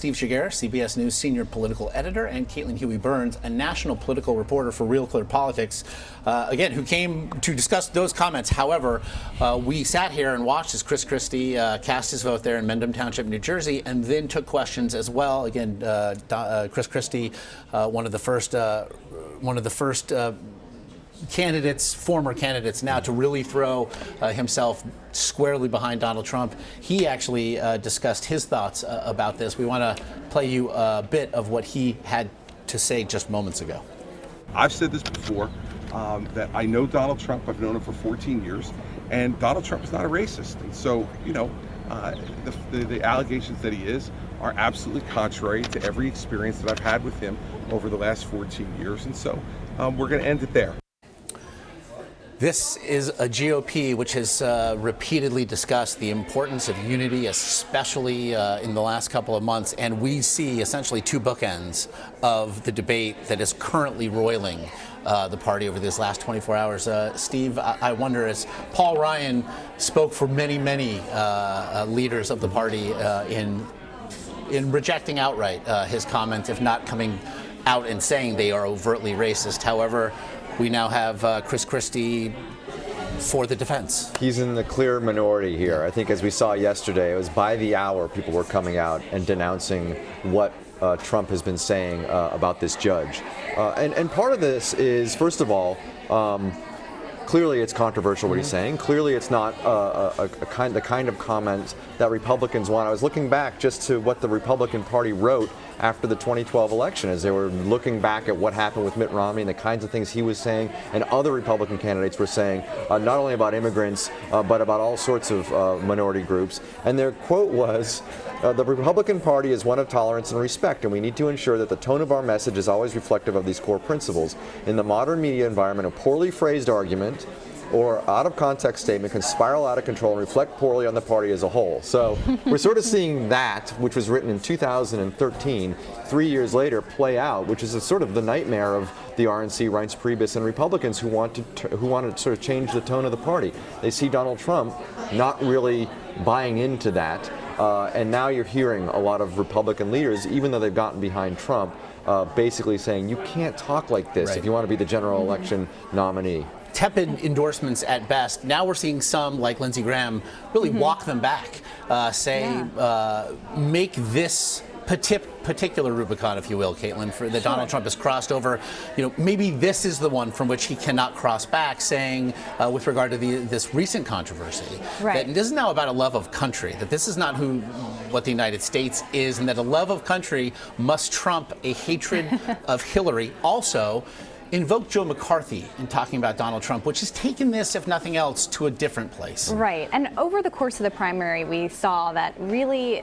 Steve Chaggaris, CBS News senior political editor, and Caitlin Huey-Burns, a national political reporter for RealClearPolitics, again, who came to discuss those comments. However, we sat here and watched as Christie cast his vote there in Mendham Township, New Jersey, and then took questions as well. Again, Christie, one of the first former candidates now to really throw himself squarely behind Donald Trump. He actually discussed his thoughts about this. We want to play you a bit of what he had to say just moments ago. I've said this before, that I know Donald Trump. I've known him for 14 years, and Donald Trump is not a racist. And so, you know, the allegations that he is are absolutely contrary to every experience that I've had with him over the last 14 years. And so we're going to end it there. This is a GOP which has repeatedly discussed the importance of unity, especially in the last couple of months. And we see essentially two bookends of the debate that is currently roiling the party over these last 24 hours. Steve, I wonder, as Paul Ryan spoke for many leaders of the party in rejecting outright his comments, if not coming out and saying they are overtly racist. However, we now have Christie for the defense. He's in the clear minority here. I think, as we saw yesterday, it was by the hour people were coming out and denouncing what Trump has been saying about this judge. And part of this is, first of all, clearly it's controversial what he's saying. Clearly it's not the kind of comment that Republicans want. I was looking back just to what the Republican Party wrote after the 2012 election, as they were looking back at what happened with Mitt Romney and the kinds of things he was saying and other Republican candidates were saying, not only about immigrants, but about all sorts of minority groups. And their quote was, the Republican Party is one of tolerance and respect, and we need to ensure that the tone of our message is always reflective of these core principles. In the modern media environment, a poorly phrased argument or out of context statement can spiral out of control and reflect poorly on the party as a whole. So we're sort of seeing that, which was written in 2013, 3 years later, play out, which is a sort of the nightmare of the RNC, Reince Priebus, and Republicans who want to sort of change the tone of the party. They see Donald Trump not really buying into that, and now you're hearing a lot of Republican leaders, even though they've gotten behind Trump, basically saying you can't talk like this if you want to be the general election nominee. Tepid endorsements at best. Now we're seeing some, like Lindsey Graham, really walk them back, make this particular Rubicon, if you will, Caitlin, for that Donald Trump has crossed over. You know, maybe this is the one from which he cannot cross back, saying with regard to this recent controversy, that this is now about a love of country, that this is not what the United States is, and that a love of country must trump a hatred of Hillary. Also, invoke Joe McCarthy in talking about Donald Trump, which has taken this, if nothing else, to a different place. Right. And over the course of the primary, we saw that really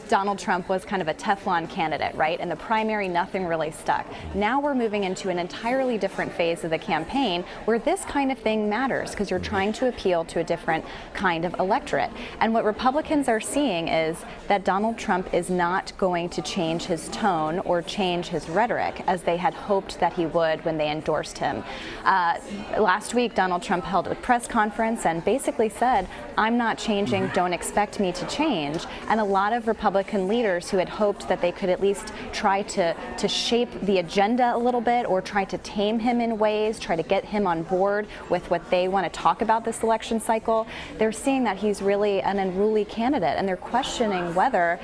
Donald Trump was kind of a Teflon candidate, right? In the primary, nothing really stuck. Now we're moving into an entirely different phase of the campaign where this kind of thing matters because you're trying to appeal to a different kind of electorate. And what Republicans are seeing is that Donald Trump is not going to change his tone or change his rhetoric as they had hoped that he would when they endorsed him. Last week, Donald Trump held a press conference and basically said, I'm not changing, don't expect me to change. And a lot of Republican leaders who had hoped that they could at least try to shape the agenda a little bit or try to tame him in ways, try to get him on board with what they want to talk about this election cycle, they're seeing that he's really an unruly candidate, and they're questioning whether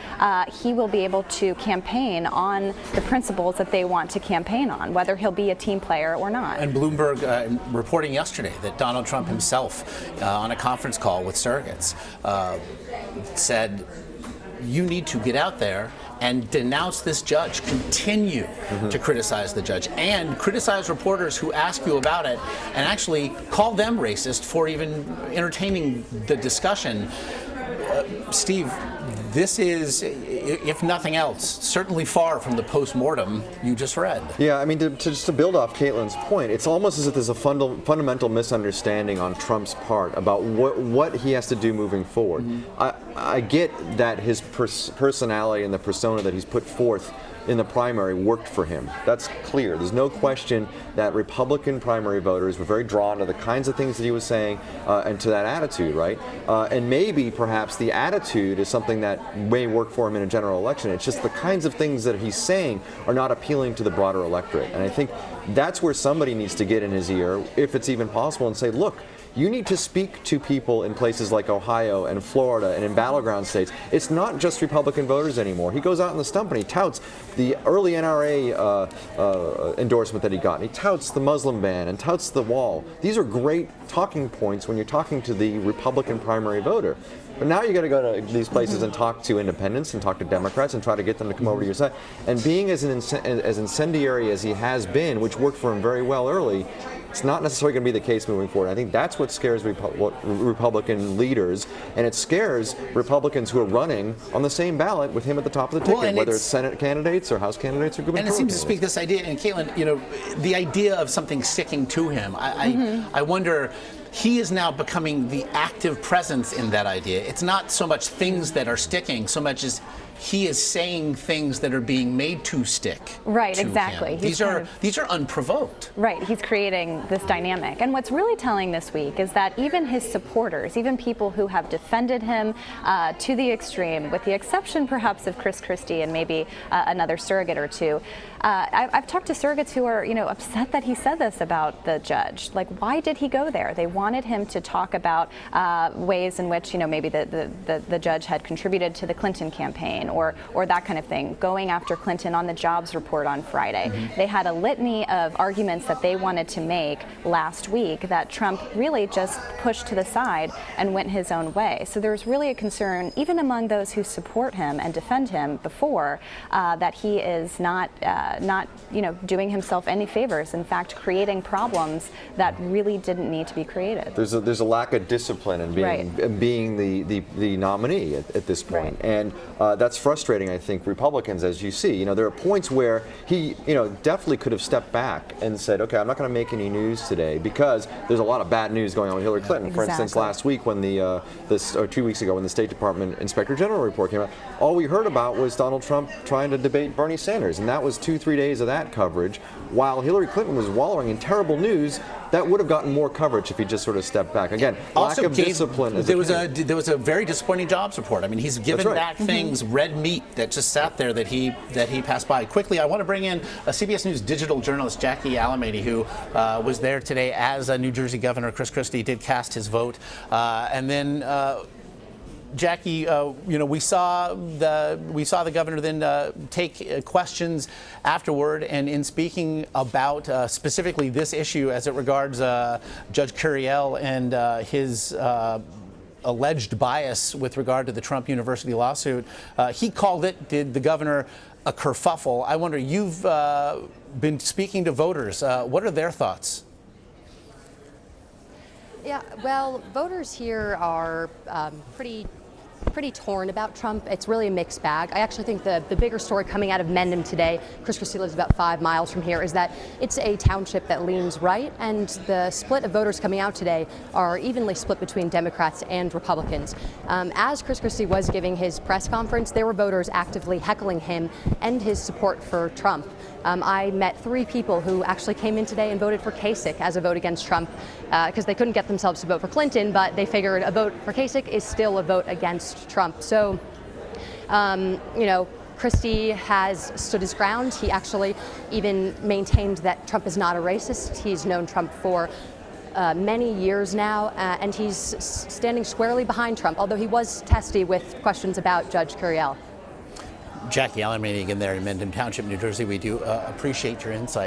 he will be able to campaign on the principles that they want to campaign on, whether he'll be a team player or not. And Bloomberg reporting yesterday that Donald Trump himself, on a conference call with surrogates, said, you need to get out there and denounce this judge, continue to criticize the judge, and criticize reporters who ask you about it, and actually call them racist for even entertaining the discussion. Steve, this is, if nothing else, certainly far from the post-mortem you just read. Yeah, I mean, just to build off Caitlin's point, it's almost as if there's a fundamental misunderstanding on Trump's part about what he has to do moving forward. I get that his personality and the persona that he's put forth in the primary worked for him. That's clear. There's no question that Republican primary voters were very drawn to the kinds of things that he was saying and to that attitude, right? And maybe perhaps the attitude is something that may work for him in a general election. It's just the kinds of things that he's saying are not appealing to the broader electorate. And I think that's where somebody needs to get in his ear, if it's even possible, and say, look, you need to speak to people in places like Ohio and Florida and in battleground states. It's not just Republican voters anymore. He goes out in the stump and he touts the early NRA endorsement that he got. And he touts the Muslim ban and touts the wall. These are great talking points when you're talking to the Republican primary voter. But now you got to go to these places and talk to independents and talk to Democrats and try to get them to come over to your side. And being as incendiary as he has been, which worked for him very well early, it's not necessarily going to be the case moving forward. I think that's what scares Republican leaders, and it scares Republicans who are running on the same ballot with him at the top of the ticket, whether it's Senate candidates or House candidates or gubernatorial candidates. And it seems to candidates. speak this idea, and Caitlin, the idea of something sticking to him, I wonder, he is now becoming the active presence in that idea. It's not so much things that are sticking, so much as he is saying things that are being made to stick. Right, to exactly. Him. These are unprovoked. Right, he's creating this dynamic. And what's really telling this week is that even his supporters, even people who have defended him to the extreme, with the exception perhaps of Christie and maybe another surrogate or two, I've talked to surrogates who are, upset that he said this about the judge. Like, why did he go there? They wanted him to talk about ways in which, maybe the judge had contributed to the Clinton campaign or that kind of thing, going after Clinton on the jobs report on Friday. They had a litany of arguments that they wanted to make last week that Trump really just pushed to the side and went his own way. So there's really a concern, even among those who support him and defend him before, that he is not doing himself any favors. In fact, creating problems that really didn't need to be created. There's a lack of discipline in being the nominee at this point. Right. And that's frustrating, I think, Republicans, as you see. There are points where he, definitely could have stepped back and said, okay, I'm not going to make any news today because there's a lot of bad news going on with Hillary Clinton. For instance, last week when or 2 weeks ago when the State Department Inspector General report came out, all we heard about was Donald Trump trying to debate Bernie Sanders, and that was 2-3 days of that coverage, while Hillary Clinton was wallowing in terrible news that would have gotten more coverage if he just sort of stepped back. Again, lack of discipline. There was a very disappointing jobs report. I mean, he's given back things, red meat that just sat there that he passed by. Quickly, I want to bring in a CBS News digital journalist, Jacquline Alemany, who was there today as New Jersey Governor Christie did cast his vote, and then. Jackie, we saw the governor then take questions afterward, and in speaking about specifically this issue as it regards Judge Curiel and his alleged bias with regard to the Trump University lawsuit, he called the governor a kerfuffle. I wonder, you've been speaking to voters. What are their thoughts? Yeah, well, voters here are pretty torn about Trump. It's really a mixed bag. I actually think the bigger story coming out of Mendham today, Christie lives about 5 miles from here, is that it's a township that leans right, and the split of voters coming out today are evenly split between Democrats and Republicans. As Christie was giving his press conference, there were voters actively heckling him and his support for Trump. I met 3 people who actually came in today and voted for Kasich as a vote against Trump because they couldn't get themselves to vote for Clinton, but they figured a vote for Kasich is still a vote against Trump. So, Christie has stood his ground. He actually even maintained that Trump is not a racist. He's known Trump for many years now, and he's standing squarely behind Trump, although he was testy with questions about Judge Curiel. Jacquline Alemany again there in Mendham Township, New Jersey. We do appreciate your insight.